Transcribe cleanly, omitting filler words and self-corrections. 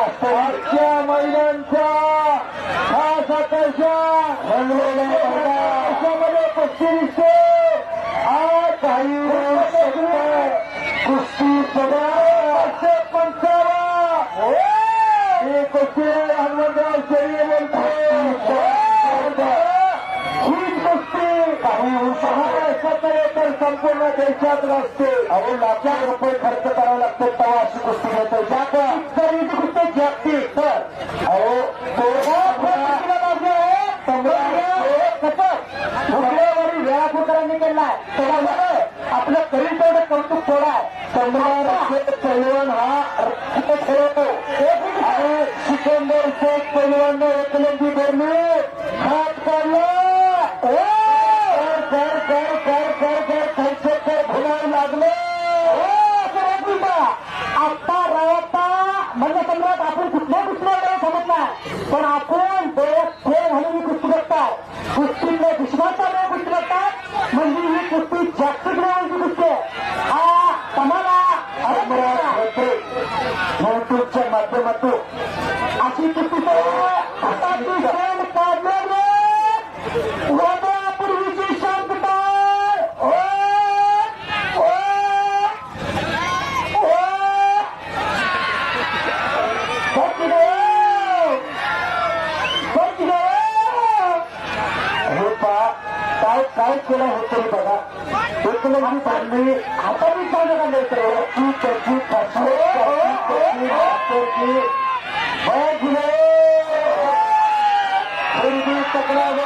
आजच्या महिलांच्या खास आकर्षण वर्षामध्ये 35 आज काही कुस्ती 55 हे कुस्ती हनुमंतराव शरीर बोलतो ही कुस्ती काही महाराष्ट्रात तर संपूर्ण देशात असते. अहो लाख रुपये खर्च करावे लागते तेव्हा अशी कुस्ती घेतो तरी कुस्ती जागती तर अहो कुठल्यावरी वेळापूरकरांनी केलाय त्याच्यामुळे आपलं करील तेवढं कौतुक थोडाय. पैलवान हा खेळतो आणि सिकंदर शेख पैलवानने एकलंजी धरली हात काढला भुलायला लागले. आता राहता म्हणजे सम्राट आपण कुठल्या समजला पण आपण डोळ्यात खेळ घालून कुस्ती बघताय. कुस्तीने दुश्मनाचा वेळ कुस्ती बघतात म्हणजे ही कुस्ती जागतिक लेवलची कुस्ती हा तुम्हाला युट्यूबच्या माध्यमातून अशी कुस्ती पूर्वीची शांतता काय केलं होतं बघा एकलंजी बांधली हाताने चालू झाले त्याची पूर्वी तक्रार